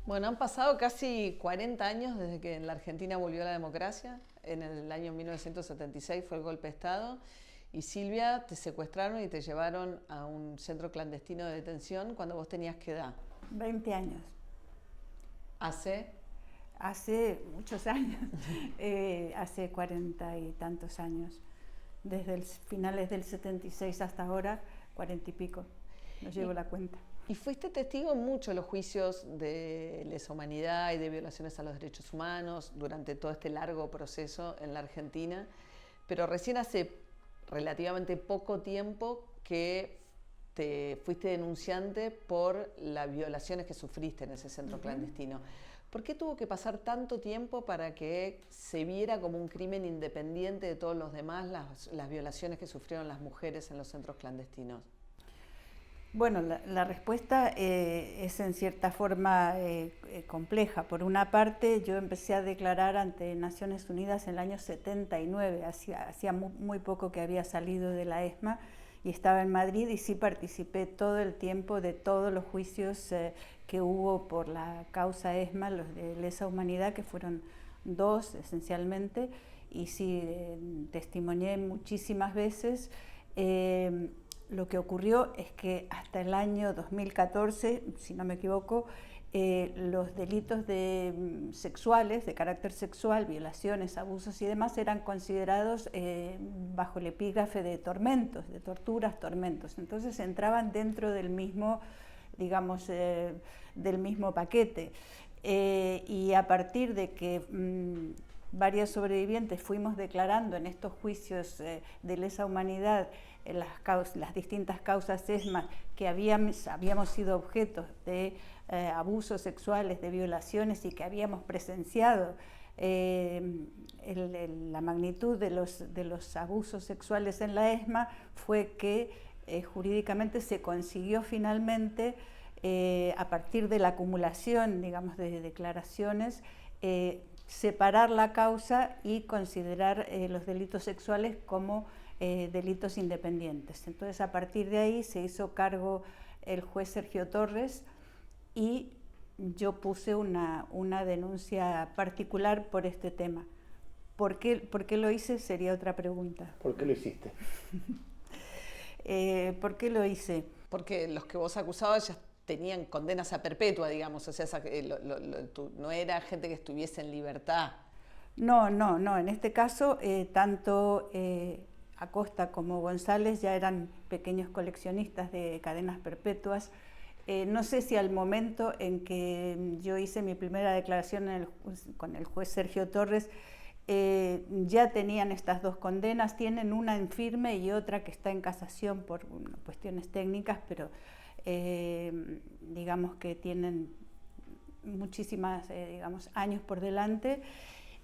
Bueno, han pasado casi 40 años desde que en la Argentina volvió la democracia. En el año 1976 fue el golpe de Estado. Y Silvia, te secuestraron y te llevaron a un centro clandestino de detención cuando vos tenías ¿qué edad? 20 años. Hace. Hace muchos años, hace 40 y tantos años. Desde finales del 76 hasta ahora, 40 y pico. No llevo la cuenta. Y fuiste testigo en muchos de los juicios de lesa humanidad y de violaciones a los derechos humanos durante todo este largo proceso en la Argentina, pero recién hace relativamente poco tiempo que te fuiste denunciante por las violaciones que sufriste en ese centro clandestino. ¿Por qué tuvo que pasar tanto tiempo para que se viera como un crimen independiente de todos los demás las violaciones que sufrieron las mujeres en los centros clandestinos? Bueno, la respuesta es en cierta forma compleja. Por una parte, yo empecé a declarar ante Naciones Unidas en el año 79, hacía muy poco que había salido de la ESMA y estaba en Madrid, y sí participé todo el tiempo de todos los juicios que hubo por la causa ESMA, los de lesa humanidad, que fueron dos esencialmente, y sí testimonié muchísimas veces. Lo que ocurrió es que hasta el año 2014, si no me equivoco, los delitos sexuales, de carácter sexual, violaciones, abusos y demás, eran considerados bajo el epígrafe de tormentos, de torturas, tormentos. Entonces entraban dentro del mismo, digamos, del mismo paquete. Y a partir de que varias sobrevivientes fuimos declarando en estos juicios de lesa humanidad las distintas causas ESMA que habíamos sido objetos de abusos sexuales, de violaciones, y que habíamos presenciado la magnitud de los abusos sexuales en la ESMA, fue que jurídicamente se consiguió finalmente, a partir de la acumulación, digamos, de declaraciones, separar la causa y considerar los delitos sexuales como delitos independientes. Entonces, a partir de ahí se hizo cargo el juez Sergio Torres, y yo puse una denuncia particular por este tema. ¿Por qué lo hice? Sería otra pregunta. ¿Por qué lo hiciste? ¿Por qué lo hice? Porque los que vos acusabas ya tenían condenas a perpetua, digamos, o sea, no era gente que estuviese en libertad. No, en este caso, tanto Acosta como González ya eran pequeños coleccionistas de cadenas perpetuas. No sé si al momento en que yo hice mi primera declaración con el juez Sergio Torres, ya tenían estas dos condenas. Tienen una en firme y otra que está en casación por cuestiones técnicas, pero digamos que tienen muchísimos años por delante.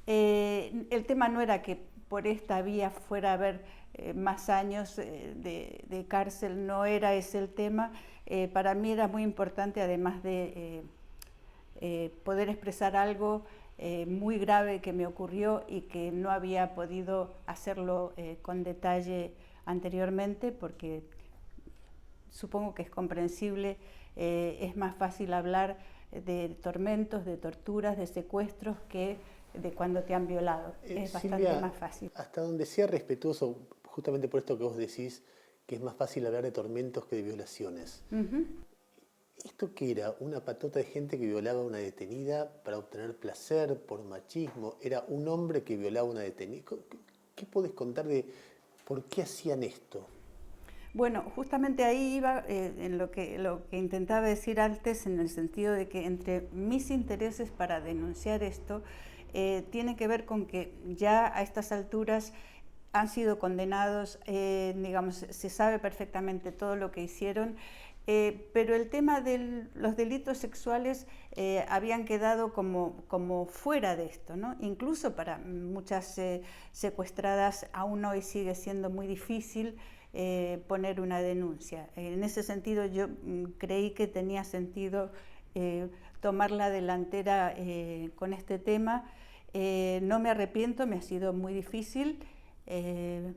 El tema no era que por esta vía fuera a haber más años de cárcel, no era ese el tema. Para mí era muy importante, además de poder expresar algo muy grave que me ocurrió y que no había podido hacerlo con detalle anteriormente, porque supongo que es comprensible, es más fácil hablar de tormentos, de torturas, de secuestros que de cuando te han violado. Es bastante Silvia, más fácil. Hasta donde sea respetuoso, justamente por esto que vos decís, que es más fácil hablar de tormentos que de violaciones. ¿Esto qué era? ¿Una patota de gente que violaba a una detenida para obtener placer, por machismo? ¿Era un hombre que violaba a una detenida? ¿Qué podés contar de por qué hacían esto? Bueno, justamente ahí iba en lo que intentaba decir antes, en el sentido de que entre mis intereses para denunciar esto tiene que ver con que ya a estas alturas han sido condenados, digamos, se sabe perfectamente todo lo que hicieron, pero el tema de los delitos sexuales habían quedado como fuera de esto, ¿no? Incluso para muchas secuestradas aún hoy sigue siendo muy difícil poner una denuncia. En ese sentido yo creí que tenía sentido tomar la delantera con este tema. No me arrepiento, me ha sido muy difícil,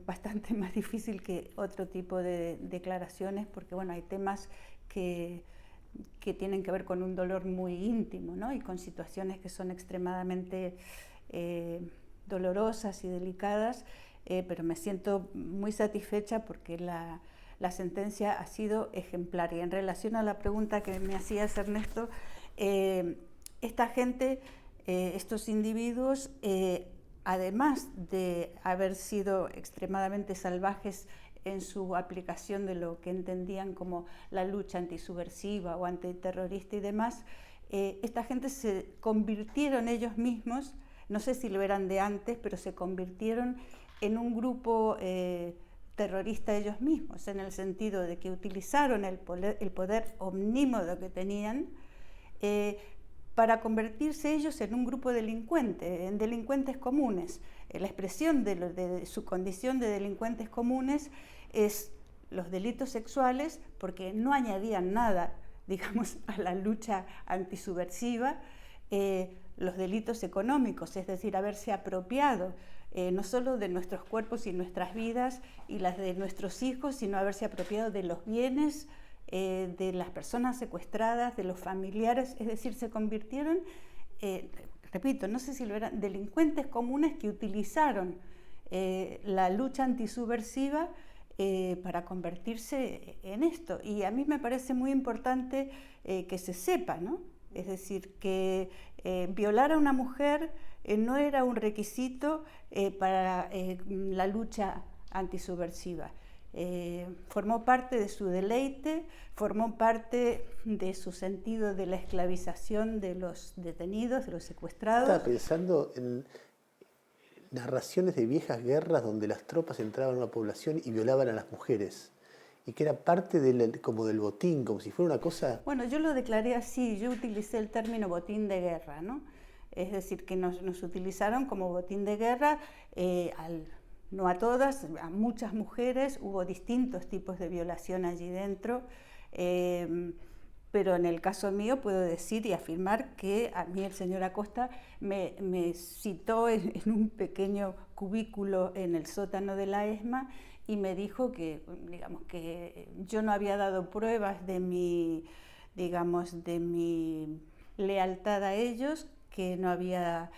bastante más difícil que otro tipo de declaraciones, porque bueno, hay temas que que tienen que ver con un dolor muy íntimo, ¿no? Y con situaciones que son extremadamente dolorosas y delicadas, pero me siento muy satisfecha porque la sentencia ha sido ejemplar. Y en relación a la pregunta que me hacías, Ernesto, esta gente, estos individuos, además de haber sido extremadamente salvajes en su aplicación de lo que entendían como la lucha antisubversiva o antiterrorista y demás, esta gente se convirtieron ellos mismos, no sé si lo eran de antes, pero se convirtieron en un grupo terrorista ellos mismos, en el sentido de que utilizaron el poder omnímodo que tenían para convertirse ellos en un grupo delincuente, en delincuentes comunes. La expresión de su condición de delincuentes comunes es los delitos sexuales, porque no añadían nada, digamos, a la lucha antisubversiva, los delitos económicos, es decir, haberse apropiado no solo de nuestros cuerpos y nuestras vidas y las de nuestros hijos, sino haberse apropiado de los bienes de las personas secuestradas, de los familiares, es decir, se convirtieron, repito, no sé si lo eran, delincuentes comunes que utilizaron la lucha antisubversiva para convertirse en esto. Y a mí me parece muy importante que se sepa, ¿no? Es decir, que violar a una mujer no era un requisito para la lucha antisubversiva. Formó parte de su deleite, formó parte de su sentido de la esclavización de los detenidos, de los secuestrados. Estaba pensando en narraciones de viejas guerras donde las tropas entraban a una población y violaban a las mujeres, y que era parte como del botín, como si fuera una cosa... Bueno, yo lo declaré así, yo utilicé el término botín de guerra, ¿no? Es decir, que nos utilizaron como botín de guerra, no a todas, a muchas mujeres, hubo distintos tipos de violación allí dentro, pero en el caso mío puedo decir y afirmar que a mí el señor Acosta me citó en un pequeño cubículo en el sótano de la ESMA y me dijo que, digamos, que yo no había dado pruebas de mi, digamos, de mi lealtad a ellos, que no había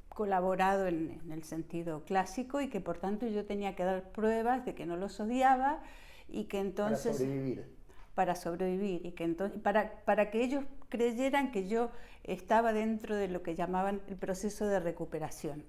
colaborado en el sentido clásico y que por tanto yo tenía que dar pruebas de que no los odiaba y que entonces... Para sobrevivir y que entonces, para que ellos creyeran que yo estaba dentro de lo que llamaban el proceso de recuperación,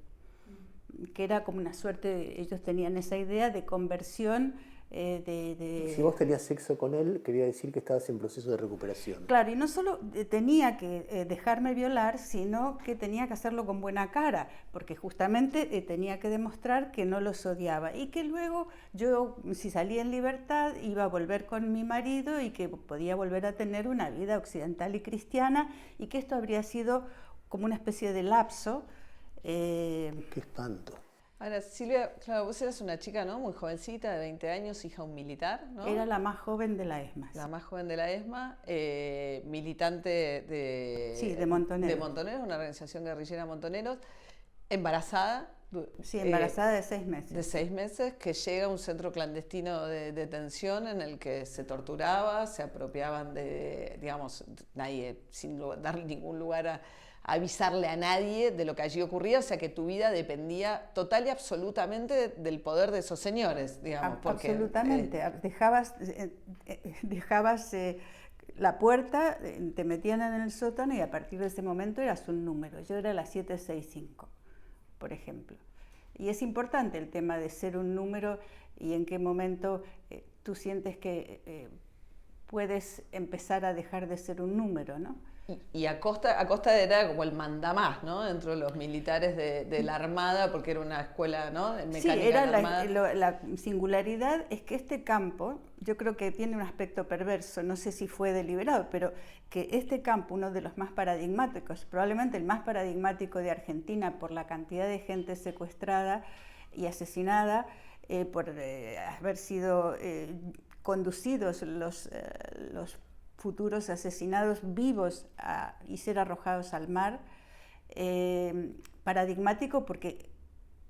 que era como una suerte, ellos tenían esa idea de conversión. Si vos tenías sexo con él, quería decir que estabas en proceso de recuperación. Claro, y no solo tenía que dejarme violar, sino que tenía que hacerlo con buena cara, porque justamente tenía que demostrar que no los odiaba y que luego yo, si salía en libertad, iba a volver con mi marido y que podía volver a tener una vida occidental y cristiana y que esto habría sido como una especie de lapso. ¡Qué espanto! Ahora, Silvia, claro, vos eras una chica, ¿no? Muy jovencita, de 20 años, hija de un militar, ¿no? Era la más joven de la ESMA. La más joven de la ESMA, militante de Montoneros. De Montoneros, una organización guerrillera Montoneros, embarazada. Sí, embarazada de 6 meses. De 6 meses, que llega a un centro clandestino de detención en el que se torturaba, se apropiaban de, digamos, nadie, sin darle ningún lugar a avisarle a nadie de lo que allí ocurría, o sea que tu vida dependía total y absolutamente del poder de esos señores, digamos. Porque, absolutamente, dejabas la puerta, te metían en el sótano y a partir de ese momento eras un número. Yo era la 765, por ejemplo. Y es importante el tema de ser un número y en qué momento tú sientes que puedes empezar a dejar de ser un número, ¿no? Y Acosta era como el mandamás, ¿no? Dentro de los militares de la Armada, porque era una escuela, ¿no? De mecánica. Sí, era de la Armada. la singularidad es que este campo, yo creo que tiene un aspecto perverso, no sé si fue deliberado, pero que este campo, uno de los más paradigmáticos, probablemente el más paradigmático de Argentina por la cantidad de gente secuestrada y asesinada, por haber sido conducidos los futuros asesinados vivos y ser arrojados al mar, paradigmático porque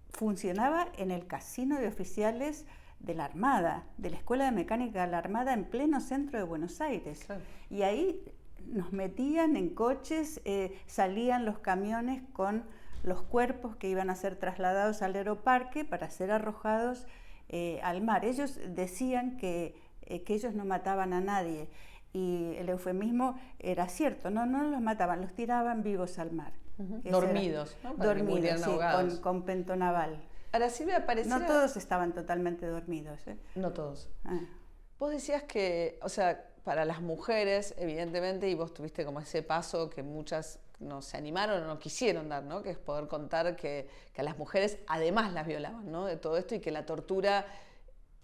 funcionaba en el casino de oficiales de la Armada, de la Escuela de Mecánica de la Armada en pleno centro de Buenos Aires. Claro. Y ahí nos metían en coches, salían los camiones con los cuerpos que iban a ser trasladados al aeroparque para ser arrojados al mar. Ellos decían que ellos no mataban a nadie, y el eufemismo era cierto, no los mataban, los tiraban vivos al mar. Dormidos, ¿no? Para que Dormidos, murieran sí, ahogados. con pentonaval. Ahora, Silvia, pareciera... No todos estaban totalmente dormidos. No todos. Ah. Vos decías que, o sea, para las mujeres, evidentemente, y vos tuviste como ese paso que muchas no se animaron o no quisieron dar, ¿no? Que es poder contar que a las mujeres además las violaban, ¿no? De todo esto, y que la tortura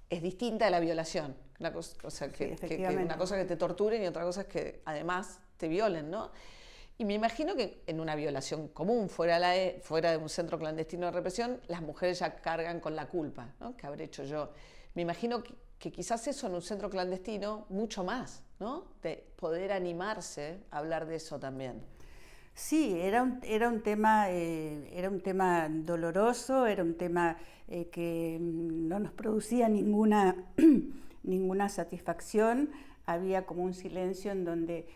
es distinta de la violación. Una cosa, o sea, que una cosa es que te torturen y otra cosa es que además te violen, ¿no? Y me imagino que en una violación común, fuera de un centro clandestino de represión, las mujeres ya cargan con la culpa, ¿no? ¿Qué habré hecho yo? Me imagino que quizás eso en un centro clandestino, mucho más, ¿no? De poder animarse a hablar de eso también. Sí, era un tema doloroso, era un tema que no nos producía ninguna satisfacción. Había como un silencio en donde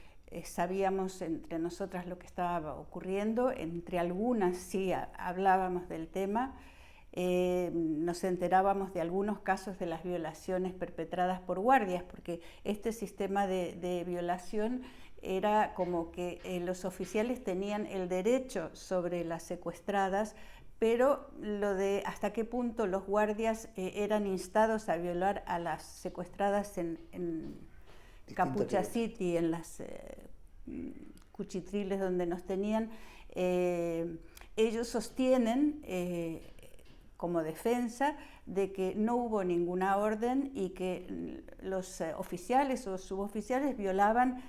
sabíamos entre nosotras lo que estaba ocurriendo, entre algunas sí hablábamos del tema, nos enterábamos de algunos casos de las violaciones perpetradas por guardias, porque este sistema de violación era como que los oficiales tenían el derecho sobre las secuestradas, pero lo de hasta qué punto los guardias eran instados a violar a las secuestradas en Capucha City, en las cuchitriles donde nos tenían, ellos sostienen como defensa de que no hubo ninguna orden y que los oficiales o suboficiales violaban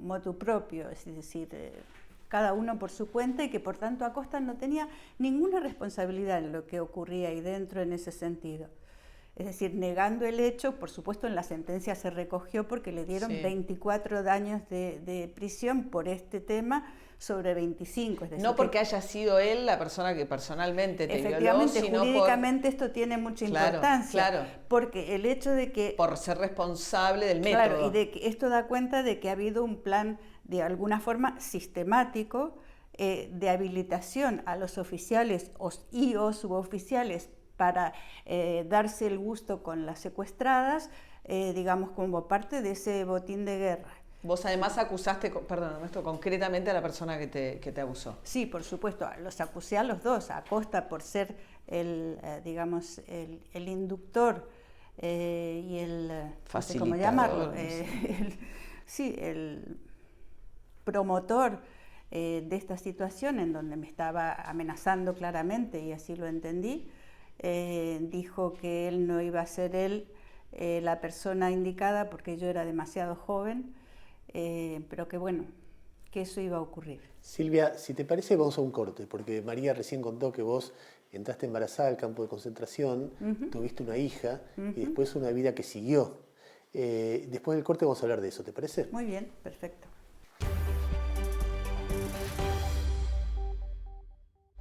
motu propio, es decir, cada uno por su cuenta, y que por tanto Acosta no tenía ninguna responsabilidad en lo que ocurría ahí dentro en ese sentido. Es decir, negando el hecho, por supuesto en la sentencia se recogió porque le dieron 24 años de prisión por este tema sobre 25. Es decir, no porque haya sido él la persona que personalmente te violó, efectivamente, sino jurídicamente esto tiene mucha importancia. Claro. Porque el hecho de que... Por ser responsable del método. Claro, y de que esto da cuenta de que ha habido un plan de alguna forma sistemático de habilitación a los oficiales y o suboficiales para darse el gusto con las secuestradas, digamos, como parte de ese botín de guerra. Vos además acusaste, perdón, esto concretamente a la persona que te abusó. Sí, por supuesto, los acusé a los dos, a Acosta por ser digamos, el inductor y el, no sé cómo llamarlo, el promotor de esta situación en donde me estaba amenazando claramente, y así lo entendí. Dijo que él no iba a ser la persona indicada porque yo era demasiado joven, pero que bueno, que eso iba a ocurrir. Silvia, si te parece vamos a un corte, porque María recién contó que vos entraste embarazada al campo de concentración, tuviste una hija y después una vida que siguió. Después del corte vamos a hablar de eso, ¿te parece? Muy bien, perfecto.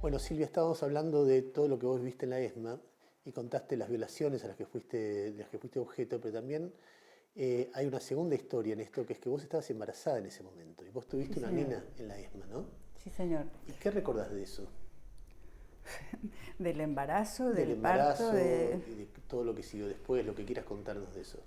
Bueno, Silvia, estábamos hablando de todo lo que vos viste en la ESMA y contaste las violaciones de las que fuiste objeto, pero también hay una segunda historia en esto, que es que vos estabas embarazada en ese momento y vos tuviste una nena en la ESMA, ¿no? Sí, señor. ¿Y qué recordás de eso? Del embarazo, del parto, y de todo lo que siguió después, lo que quieras contarnos de eso.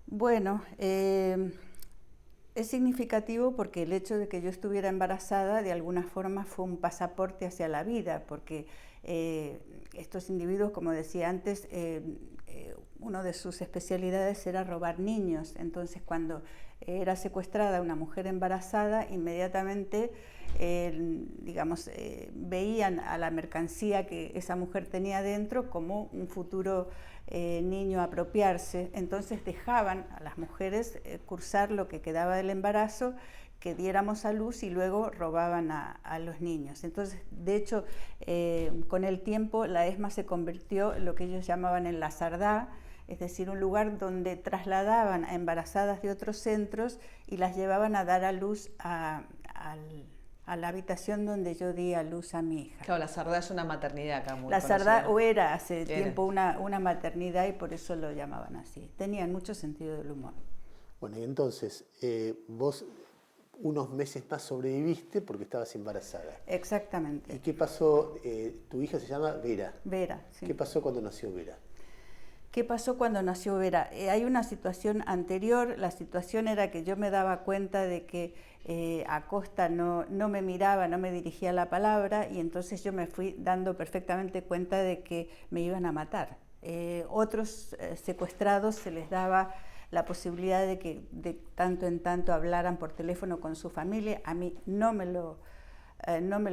Bueno, es significativo porque el hecho de que yo estuviera embarazada de alguna forma fue un pasaporte hacia la vida, porque estos individuos, como decía antes, una de sus especialidades era robar niños. Entonces, cuando era secuestrada una mujer embarazada, inmediatamente veían a la mercancía que esa mujer tenía dentro como un futuro niño a apropiarse. Entonces dejaban a las mujeres cursar lo que quedaba del embarazo, que diéramos a luz, y luego robaban a los niños. Entonces, de hecho, con el tiempo la ESMA se convirtió en lo que ellos llamaban en la Sardá, es decir, un lugar donde trasladaban a embarazadas de otros centros y las llevaban a dar a luz a la habitación donde yo di a luz a mi hija. Claro, la Sardá es una maternidad acá muy La Sardá, conocida. o era hace tiempo una maternidad y por eso lo llamaban así. Tenían mucho sentido del humor. Bueno, y entonces, vos unos meses más sobreviviste porque estabas embarazada. Exactamente. ¿Y qué pasó? Tu hija se llama Vera. Vera, sí. ¿Qué pasó cuando nació Vera? ¿Qué pasó cuando nació Vera? Hay una situación anterior. La situación era que yo me daba cuenta de que Acosta no me miraba, no me dirigía la palabra, y entonces yo me fui dando perfectamente cuenta de que me iban a matar. Otros secuestrados se les daba la posibilidad de que de tanto en tanto hablaran por teléfono con su familia. A mí no me lo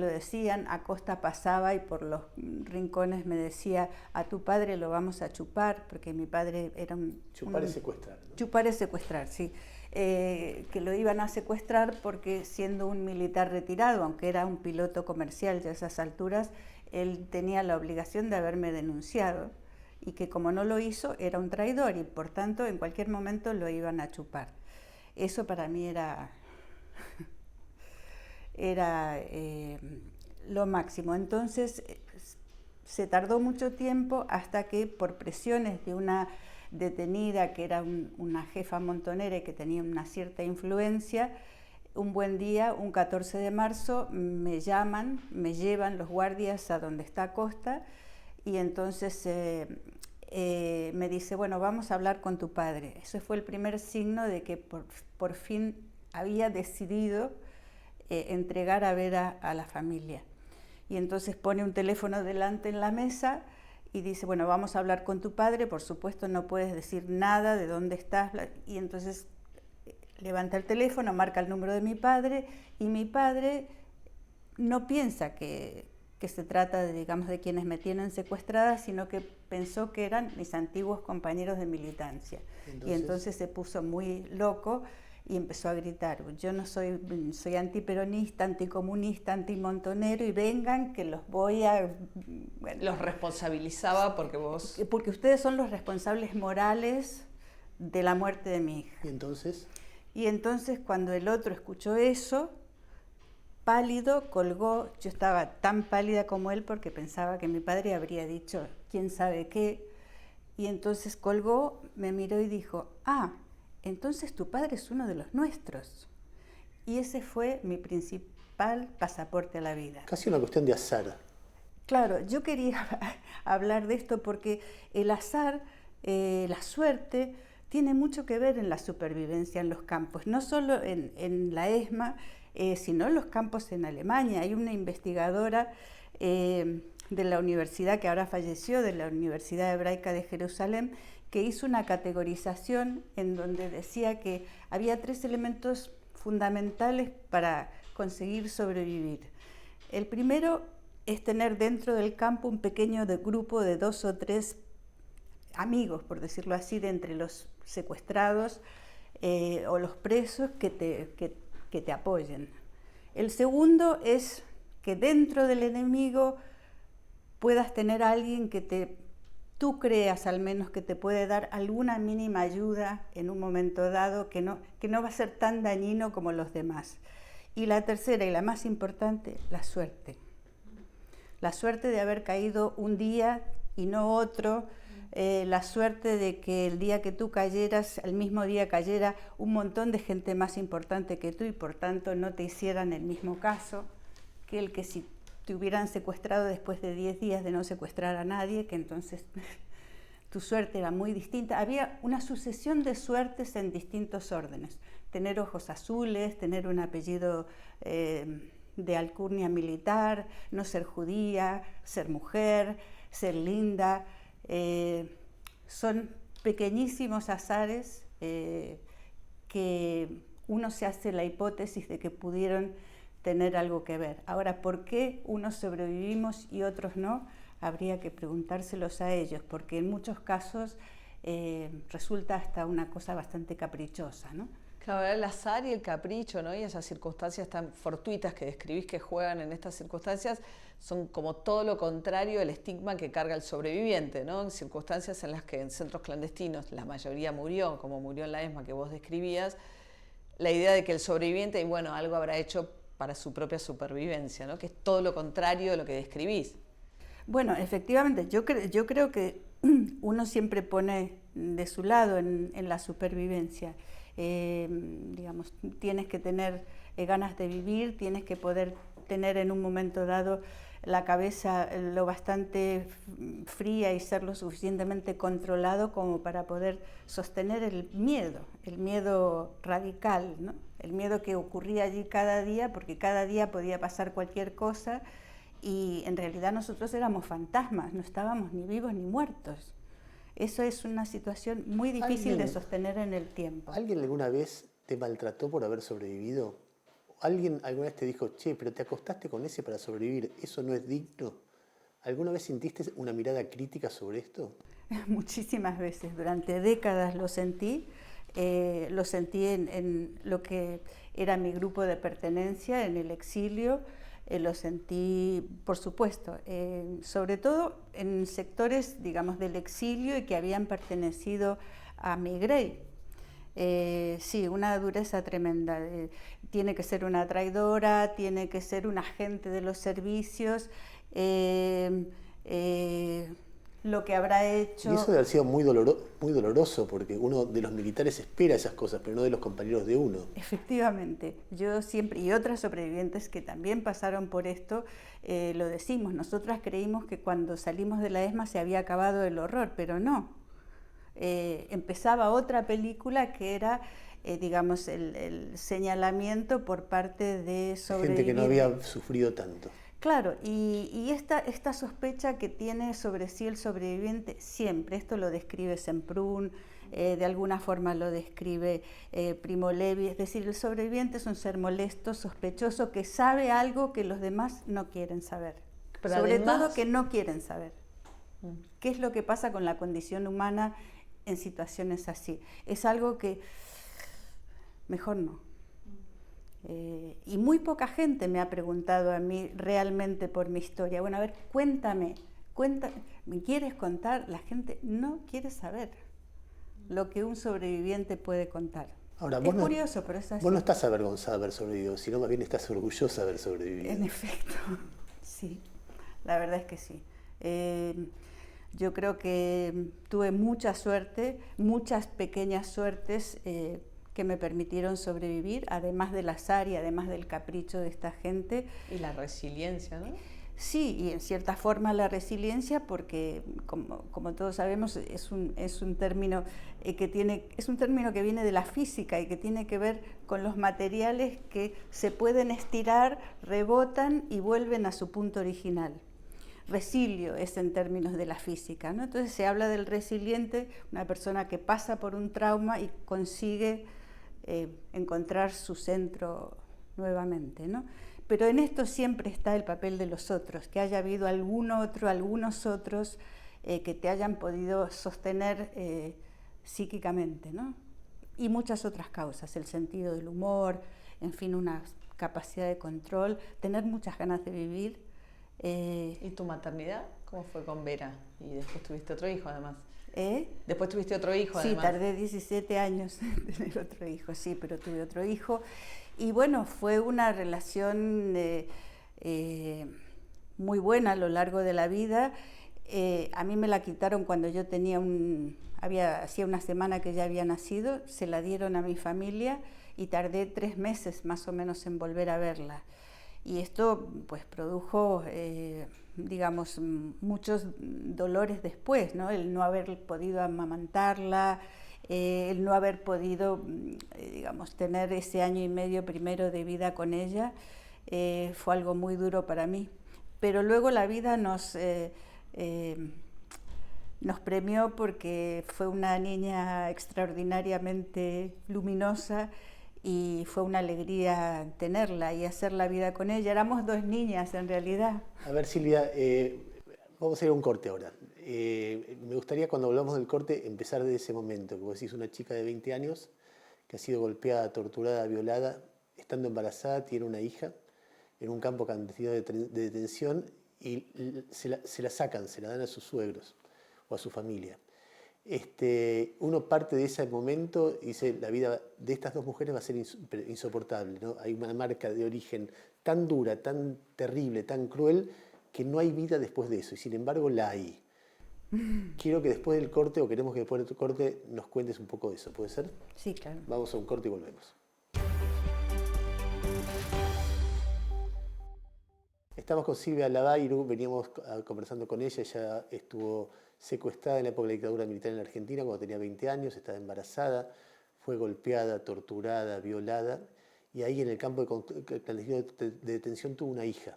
decían. Acosta pasaba y por los rincones me decía: a tu padre lo vamos a chupar, porque mi padre era Chupar es secuestrar, ¿no? Chupar es secuestrar, sí. Que lo iban a secuestrar porque, siendo un militar retirado, aunque era un piloto comercial ya a esas alturas, él tenía la obligación de haberme denunciado, y que como no lo hizo era un traidor y por tanto en cualquier momento lo iban a chupar. Eso para mí era lo máximo. Entonces se tardó mucho tiempo hasta que, por presiones de una detenida que era una jefa montonera y que tenía una cierta influencia, un buen día, un 14 de marzo, me llaman, me llevan los guardias a donde está Acosta, y entonces me dice: bueno, vamos a hablar con tu padre. Ese fue el primer signo de que por fin había decidido entregar a Vera a la familia. Y entonces pone un teléfono delante en la mesa y dice: bueno, vamos a hablar con tu padre, por supuesto no puedes decir nada de dónde estás. Y entonces levanta el teléfono, marca el número de mi padre, y mi padre no piensa que se trata de, digamos, de quienes me tienen secuestrada, sino que pensó que eran mis antiguos compañeros de militancia. Y entonces se puso muy loco y empezó a gritar: yo no soy antiperonista, anticomunista, antimontonero, y vengan que los voy a... Bueno, los responsabilizaba porque vos... Porque ustedes son los responsables morales de la muerte de mi hija. ¿Y entonces? Cuando el otro escuchó eso, pálido, colgó. Yo estaba tan pálida como él porque pensaba que mi padre habría dicho quién sabe qué, y entonces colgó, me miró y dijo: ah, entonces tu padre es uno de los nuestros. Y ese fue mi principal pasaporte a la vida. Casi una cuestión de azar. Claro, yo quería hablar de esto porque el azar, la suerte, tiene mucho que ver en la supervivencia en los campos, no solo en la ESMA, sino en los campos en Alemania. Hay una investigadora de la universidad, que ahora falleció, de la Universidad Hebraica de Jerusalén, que hizo una categorización en donde decía que había 3 elementos fundamentales para conseguir sobrevivir. El primero es tener dentro del campo un pequeño grupo de 2 o 3 amigos, por decirlo así, de entre los secuestrados o los presos que te apoyen. El segundo es que dentro del enemigo puedas tener a alguien que tú creas al menos que te puede dar alguna mínima ayuda en un momento dado, que no va a ser tan dañino como los demás. Y la tercera y la más importante, la suerte. La suerte de haber caído un día y no otro, la suerte de que el día que tú cayeras, el mismo día cayera un montón de gente más importante que tú y por tanto no te hicieran el mismo caso que el que si te hubieran secuestrado después de 10 días de no secuestrar a nadie, que entonces tu suerte era muy distinta. Había una sucesión de suertes en distintos órdenes: tener ojos azules, tener un apellido de alcurnia militar, no ser judía, ser mujer, ser linda. Son pequeñísimos azares que uno se hace la hipótesis de que pudieron tener algo que ver. Ahora, ¿por qué unos sobrevivimos y otros no? Habría que preguntárselos a ellos, porque en muchos casos resulta hasta una cosa bastante caprichosa, ¿no? Claro, el azar y el capricho, ¿no? Y esas circunstancias tan fortuitas que describís que juegan en estas circunstancias son como todo lo contrario al estigma que carga el sobreviviente, ¿no? En circunstancias en las que en centros clandestinos la mayoría murió, como murió en la ESMA que vos describías, la idea de que el sobreviviente, y bueno, algo habrá hecho para su propia supervivencia, ¿no? Que es todo lo contrario de lo que describís. Bueno, efectivamente, yo creo que uno siempre pone de su lado en la supervivencia. Digamos, tienes que tener ganas de vivir, tienes que poder tener en un momento dado la cabeza lo bastante fría y ser lo suficientemente controlado como para poder sostener el miedo radical, ¿no? El miedo que ocurría allí cada día, porque cada día podía pasar cualquier cosa y en realidad nosotros éramos fantasmas, no estábamos ni vivos ni muertos. Eso es una situación muy difícil de sostener en el tiempo. ¿Alguien alguna vez te maltrató por haber sobrevivido? ¿Alguien alguna vez te dijo, che, pero te acostaste con ese para sobrevivir, eso no es digno? ¿Alguna vez sentiste una mirada crítica sobre esto? Muchísimas veces, durante décadas lo sentí en lo que era mi grupo de pertenencia, en el exilio, lo sentí, por supuesto, sobre todo en sectores, digamos, del exilio y que habían pertenecido a mi grey. Sí, una dureza tremenda. Tiene que ser una traidora, tiene que ser un agente de los servicios, lo que habrá hecho. Y eso debe haber sido muy doloroso, porque uno de los militares espera esas cosas, pero no de los compañeros de uno. Efectivamente, yo siempre, y otras sobrevivientes que también pasaron por esto, lo decimos, nosotras creímos que cuando salimos de la ESMA se había acabado el horror, pero no. Empezaba otra película que era, digamos, el señalamiento por parte de sobrevivientes. Gente que no había sufrido tanto. Claro, y esta sospecha que tiene sobre sí el sobreviviente siempre, esto lo describe Semprún, de alguna forma lo describe Primo Levi, es decir, el sobreviviente es un ser molesto, sospechoso, que sabe algo que los demás no quieren saber. Pero sobre todo que no quieren saber. ¿Qué es lo que pasa con la condición humana en situaciones así? Es algo que mejor no. Y muy poca gente me ha preguntado a mí realmente por mi historia. Bueno, a ver, cuéntame, ¿me quieres contar? La gente no quiere saber lo que un sobreviviente puede contar. Ahora, es curioso, pero es así. Vos no estás avergonzada de haber sobrevivido, sino más bien estás orgullosa de haber sobrevivido. En efecto, sí, la verdad es que sí. Yo creo que tuve mucha suerte, muchas pequeñas suertes que me permitieron sobrevivir, además del azar y además del capricho de esta gente. Y la resiliencia, ¿no? Sí, y en cierta forma la resiliencia, porque como todos sabemos es un término que viene de la física y que tiene que ver con los materiales que se pueden estirar, rebotan y vuelven a su punto original. Resilio es en términos de la física, ¿no? Entonces se habla del resiliente, una persona que pasa por un trauma y consigue encontrar su centro nuevamente, ¿no? Pero en esto siempre está el papel de los otros, que haya habido algunos otros que te hayan podido sostener psíquicamente, ¿no? Y muchas otras causas, el sentido del humor, en fin, una capacidad de control, tener muchas ganas de vivir. ¿Y tu maternidad? ¿Cómo fue con Vera? Y después tuviste otro hijo, además. Después tuviste otro hijo, además. Sí, tardé 17 años en tener otro hijo, sí, pero tuve otro hijo. Y bueno, fue una relación muy buena a lo largo de la vida. A mí me la quitaron cuando yo hacía una semana que ya había nacido, se la dieron a mi familia y tardé 3 meses más o menos en volver a verla. Y esto pues produjo, digamos, muchos dolores después, ¿no? El no haber podido amamantarla, el no haber podido, digamos, tener ese año y medio primero de vida con ella, fue algo muy duro para mí. Pero luego la vida nos premió porque fue una niña extraordinariamente luminosa y fue una alegría tenerla y hacer la vida con ella. Éramos 2 niñas en realidad. A ver, Silvia, vamos a ir a un corte ahora. Me gustaría, cuando hablamos del corte, empezar desde ese momento, que vos decís una chica de 20 años que ha sido golpeada, torturada, violada, estando embarazada, tiene una hija en un campo clandestino de detención y se la sacan, se la dan a sus suegros o a su familia. uno parte de ese momento y dice, la vida de estas dos mujeres va a ser insoportable, ¿no? Hay una marca de origen tan dura, tan terrible, tan cruel, que no hay vida después de eso, y sin embargo la hay. Quiero que después del corte, o queremos que después del corte nos cuentes un poco de eso, ¿puede ser? Sí, claro. Vamos a un corte y volvemos. Estamos con Silvia Lavairo, veníamos conversando con ella. Ella estuvo secuestrada en la época de la dictadura militar en la Argentina cuando tenía 20 años, estaba embarazada, fue golpeada, torturada, violada, y ahí en el campo de detención tuvo una hija.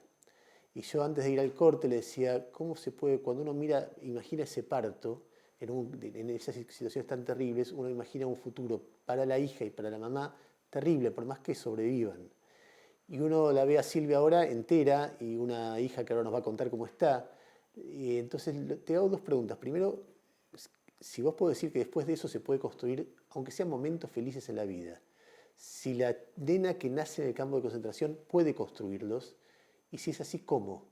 Y yo antes de ir al corte le decía, ¿cómo se puede, cuando uno mira, imagina ese parto, en esas situaciones tan terribles, uno imagina un futuro para la hija y para la mamá terrible, por más que sobrevivan. Y uno la ve a Silvia ahora entera y una hija que ahora nos va a contar cómo está. Y entonces te hago dos preguntas. Primero, si vos podés decir que después de eso se puede construir, aunque sean momentos felices en la vida, si la nena que nace en el campo de concentración puede construirlos, y si es así, ¿cómo?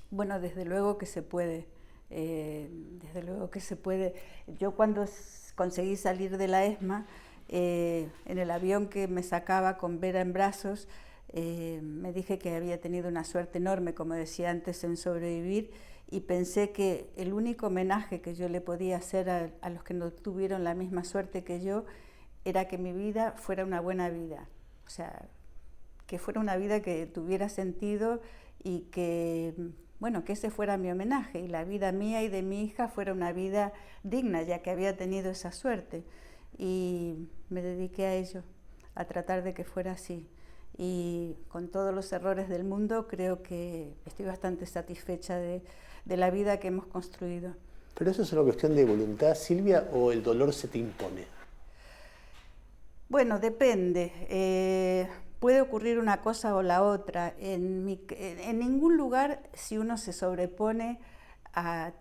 Bueno, desde luego que se puede. Desde luego que se puede. Yo cuando conseguí salir de la ESMA, en el avión que me sacaba con Vera en brazos, me dije que había tenido una suerte enorme, como decía antes, en sobrevivir, y pensé que el único homenaje que yo le podía hacer a los que no tuvieron la misma suerte que yo era que mi vida fuera una buena vida, o sea, que fuera una vida que tuviera sentido y que, bueno, que ese fuera mi homenaje, y la vida mía y de mi hija fuera una vida digna, ya que había tenido esa suerte. Y me dediqué a ello, a tratar de que fuera así. Y con todos los errores del mundo, creo que estoy bastante satisfecha de la vida que hemos construido. ¿Pero eso es una cuestión de voluntad, Silvia, o el dolor se te impone? Bueno, depende. Puede ocurrir una cosa o la otra. En ningún lugar, si uno se sobrepone a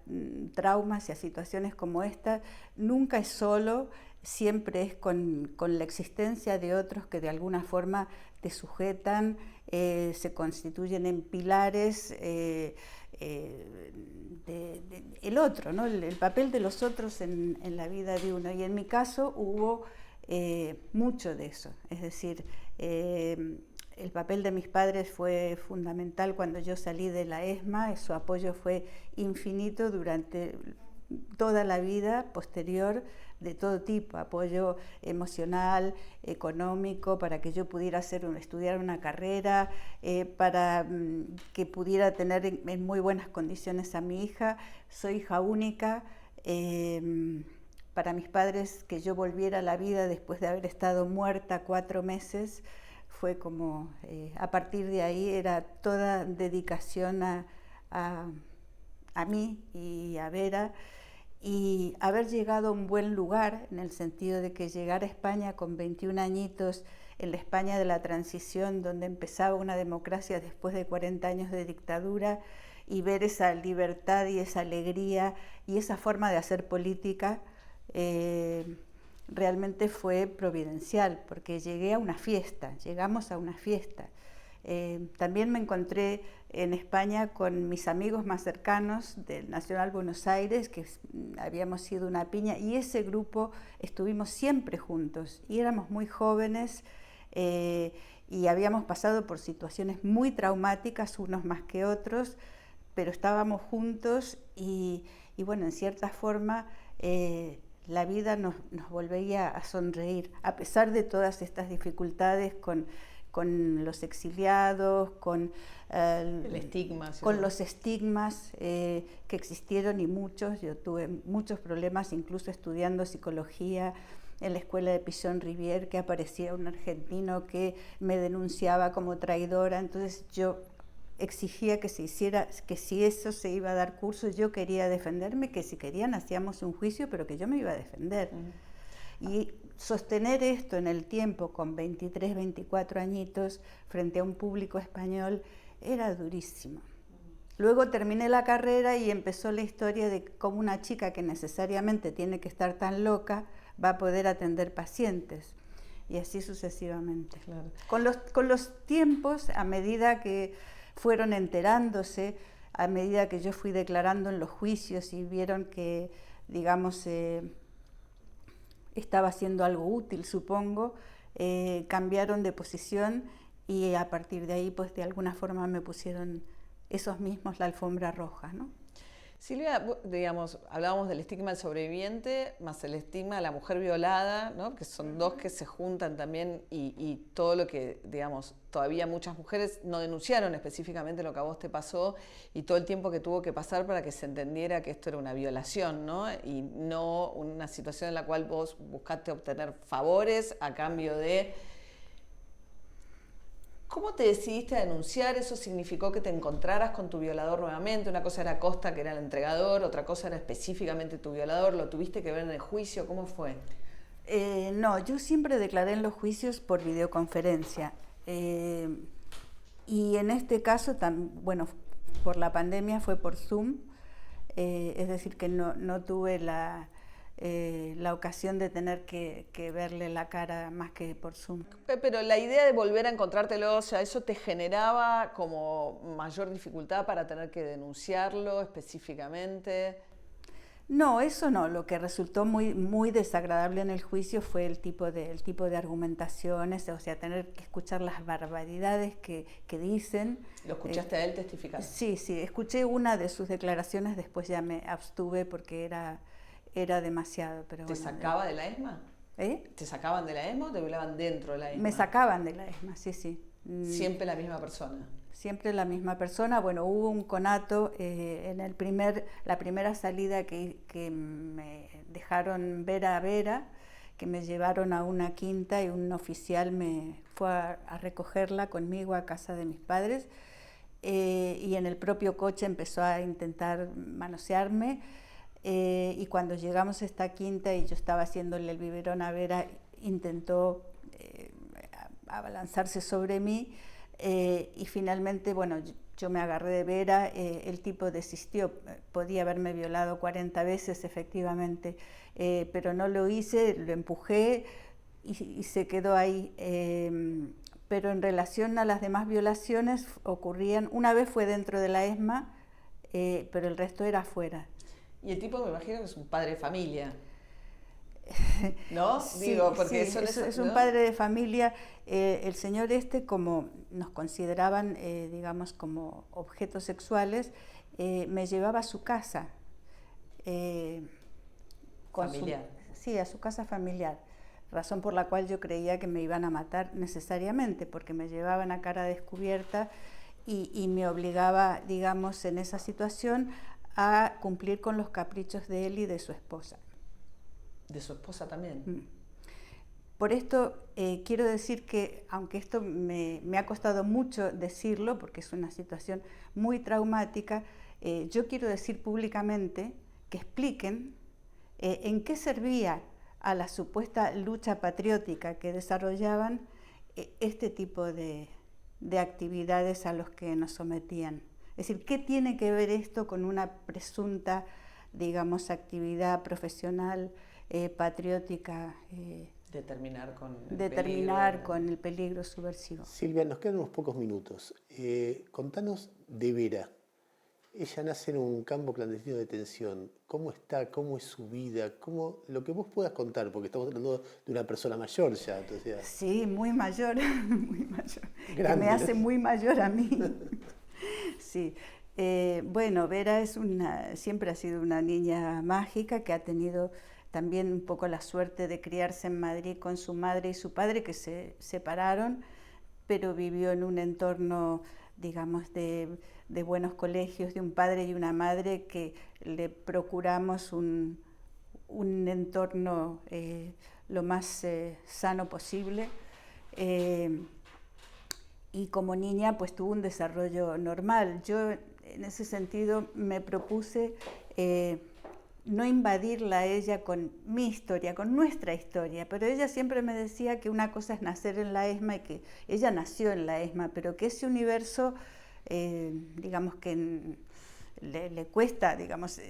traumas y a situaciones como esta, nunca es solo, siempre es con la existencia de otros que de alguna forma te sujetan, se constituyen en pilares, el otro, ¿no? El papel de los otros en la vida de uno. Y en mi caso hubo mucho de eso, es decir, el papel de mis padres fue fundamental cuando yo salí de la ESMA, su apoyo fue infinito durante toda la vida posterior, de todo tipo, apoyo emocional, económico, para que yo pudiera estudiar una carrera, para que pudiera tener en muy buenas condiciones a mi hija. Soy hija única. Para mis padres, que yo volviera a la vida después de haber estado muerta 4 meses, fue como, a partir de ahí era toda dedicación a mí y a Vera, y haber llegado a un buen lugar, en el sentido de que llegar a España con 21 añitos, en la España de la transición, donde empezaba una democracia después de 40 años de dictadura, y ver esa libertad y esa alegría y esa forma de hacer política, realmente fue providencial, porque llegué a una fiesta, llegamos a una fiesta. También me encontré en España con mis amigos más cercanos del Nacional Buenos Aires, que habíamos sido una piña, y ese grupo estuvimos siempre juntos, y éramos muy jóvenes, y habíamos pasado por situaciones muy traumáticas, unos más que otros, pero estábamos juntos, y bueno, en cierta forma la vida nos volvía a sonreír, a pesar de todas estas dificultades con los exiliados, con el estigma, con los estigmas que existieron, y muchos. Yo tuve muchos problemas, incluso estudiando psicología en la escuela de Pichon-Rivière, que aparecía un argentino que me denunciaba como traidora. Entonces yo exigía que se hiciera, que si eso se iba a dar curso, yo quería defenderme, que si querían hacíamos un juicio, pero que yo me iba a defender. Y sostener esto en el tiempo, con 23, 24 añitos, frente a un público español, era durísimo. Luego terminé la carrera y empezó la historia de cómo una chica que necesariamente tiene que estar tan loca va a poder atender pacientes. Y así sucesivamente. Claro. Con los tiempos, a medida que fueron enterándose a medida que yo fui declarando en los juicios y vieron que, digamos, estaba haciendo algo útil, supongo, cambiaron de posición y a partir de ahí, pues de alguna forma me pusieron esos mismos la alfombra roja, ¿no? Silvia, digamos, hablábamos del estigma del sobreviviente más el estigma de la mujer violada, ¿no? Que son dos que se juntan también y todo lo que, digamos, todavía muchas mujeres no denunciaron específicamente lo que a vos te pasó y todo el tiempo que tuvo que pasar para que se entendiera que esto era una violación, ¿no? Y no una situación en la cual vos buscaste obtener favores a cambio de... ¿Cómo te decidiste a denunciar? ¿Eso significó que te encontraras con tu violador nuevamente? Una cosa era Costa, que era el entregador, otra cosa era específicamente tu violador. ¿Lo tuviste que ver en el juicio? ¿Cómo fue? No, yo siempre declaré en los juicios por videoconferencia. Y en este caso, bueno, por la pandemia fue por Zoom. Es decir, que no tuve la ocasión de tener que verle la cara más que por Zoom. Pero la idea de volver a encontrártelo, o sea, ¿eso te generaba como mayor dificultad para tener que denunciarlo específicamente? No, eso no. Lo que resultó muy desagradable en el juicio fue el tipo de argumentaciones, o sea, tener que escuchar las barbaridades que dicen. ¿Lo escuchaste a él testificar? Sí, escuché una de sus declaraciones, después ya me abstuve porque era demasiado. Pero ¿Te sacaba de la ESMA? ¿Te sacaban de la ESMA o te violaban dentro de la ESMA? Me sacaban de la ESMA, sí. ¿Siempre la misma persona? Siempre la misma persona. Bueno, hubo un conato en la primera salida que me dejaron Vera a Vera, que me llevaron a una quinta y un oficial me fue a recogerla conmigo a casa de mis padres y en el propio coche empezó a intentar manosearme. Y cuando llegamos a esta quinta y yo estaba haciéndole el biberón a Vera, intentó abalanzarse sobre mí y finalmente, bueno, yo me agarré de Vera, el tipo desistió, podía haberme violado 40 veces efectivamente, pero no lo hice, lo empujé y se quedó ahí. Pero en relación a las demás violaciones ocurrían, una vez fue dentro de la ESMA, pero el resto era afuera. Y el tipo me imagino que es un padre de familia, ¿no? Sí, Digo, porque sí, es ¿no? un padre de familia. El señor como nos consideraban, digamos, como objetos sexuales, me llevaba a su casa. Familiar. Sí, a su casa familiar. Razón por la cual yo creía que me iban a matar necesariamente, porque me llevaban a cara descubierta y me obligaba, digamos, en esa situación a cumplir con los caprichos de él y de su esposa. ¿De su esposa también? Por esto quiero decir que, aunque esto me ha costado mucho decirlo, porque es una situación muy traumática, yo quiero decir públicamente que expliquen en qué servía a la supuesta lucha patriótica que desarrollaban este tipo de actividades a los que nos sometían. Es decir, ¿qué tiene que ver esto con una presunta, digamos, actividad profesional patriótica? De terminar con el peligro subversivo. Silvia, nos quedan unos pocos minutos. Contanos de Vera. Ella nace en un campo clandestino de detención. ¿Cómo está? ¿Cómo es su vida? Lo que vos puedas contar, porque estamos hablando de una persona mayor ya. Entonces, sí, muy mayor, muy mayor. Grande, que me hace ¿no? muy mayor a mí. Sí. Bueno, Vera siempre ha sido una niña mágica que ha tenido también un poco la suerte de criarse en Madrid con su madre y su padre, que se separaron, pero vivió en un entorno, digamos, de buenos colegios, de un padre y una madre que le procuramos un entorno lo más sano posible. Y como niña pues tuvo un desarrollo normal. Yo en ese sentido me propuse no invadirla a ella con mi historia, con nuestra historia, pero ella siempre me decía que una cosa es nacer en la ESMA y que ella nació en la ESMA, pero que ese universo, digamos que le cuesta, digamos,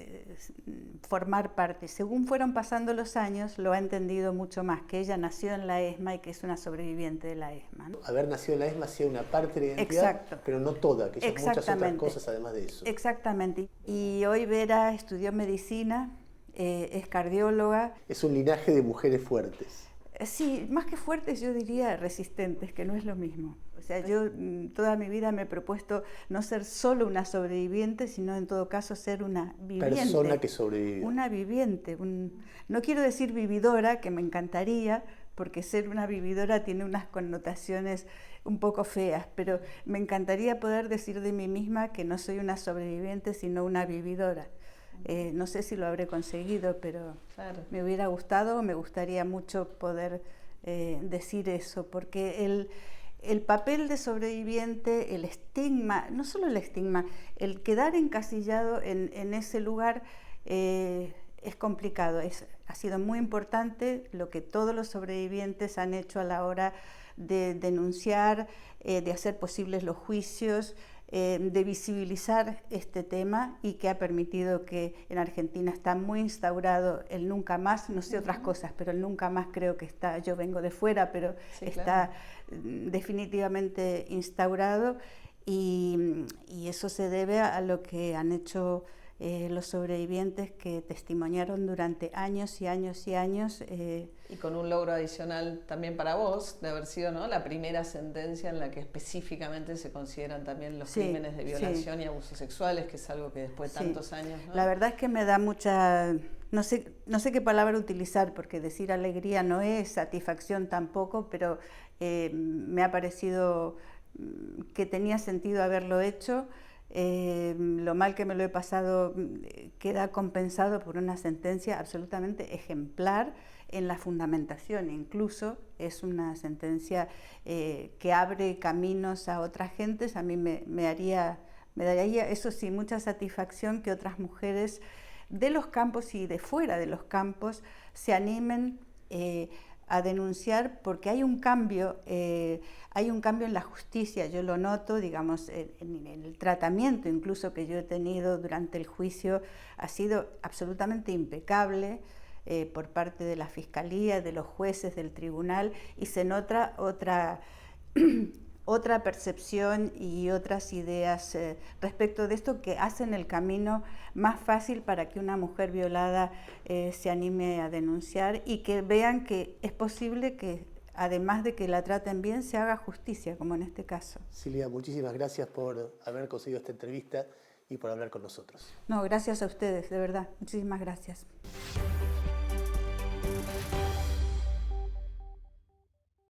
formar parte. Según fueron pasando los años, lo ha entendido mucho más, que ella nació en la ESMA y que es una sobreviviente de la ESMA, ¿no? Haber nacido en la ESMA hacía una parte de la identidad, Exacto. pero no toda, que hay muchas otras Exactamente. cosas además de eso. Exactamente. Y hoy Vera estudió medicina, es cardióloga. Es un linaje de mujeres fuertes. Sí, más que fuertes yo diría resistentes, que no es lo mismo. O sea, yo toda mi vida me he propuesto no ser solo una sobreviviente, sino en todo caso ser una viviente. Persona que sobrevivió. Una viviente. No quiero decir vividora, que me encantaría, porque ser una vividora tiene unas connotaciones un poco feas, pero me encantaría poder decir de mí misma que no soy una sobreviviente, sino una vividora. No sé si lo habré conseguido, pero claro, me hubiera gustado, me gustaría mucho poder decir eso, porque el papel de sobreviviente, el estigma, no solo el estigma, el quedar encasillado en ese lugar es complicado. Ha sido muy importante lo que todos los sobrevivientes han hecho a la hora de denunciar, de hacer posibles los juicios, de visibilizar este tema, y que ha permitido que en Argentina está muy instaurado el nunca más, no sé otras cosas, pero el nunca más creo que está, yo vengo de fuera, pero sí, está definitivamente instaurado, y eso se debe a lo que han hecho los sobrevivientes que testimoniaron durante años y años y años. Y con un logro adicional también para vos, de haber sido, ¿no?, la primera sentencia en la que específicamente se consideran también los crímenes de violación y abusos sexuales, que es algo que después de tantos años, ¿no? La verdad es que me da mucha, no sé qué palabra utilizar, porque decir alegría no es, satisfacción tampoco, pero me ha parecido que tenía sentido haberlo hecho. Lo mal que me lo he pasado queda compensado por una sentencia absolutamente ejemplar en la fundamentación. Incluso es una sentencia que abre caminos a otras gentes. A mí me daría, eso sí, mucha satisfacción que otras mujeres de los campos y de fuera de los campos se animen a denunciar, porque hay un cambio en la justicia. Yo lo noto, digamos, en el tratamiento incluso que yo he tenido durante el juicio ha sido absolutamente impecable por parte de la Fiscalía, de los jueces, del tribunal, y se nota otra percepción y otras ideas respecto de esto, que hacen el camino más fácil para que una mujer violada se anime a denunciar, y que vean que es posible que, además de que la traten bien, se haga justicia, como en este caso. Silvia, muchísimas gracias por haber conseguido esta entrevista y por hablar con nosotros. No, gracias a ustedes, de verdad. Muchísimas gracias.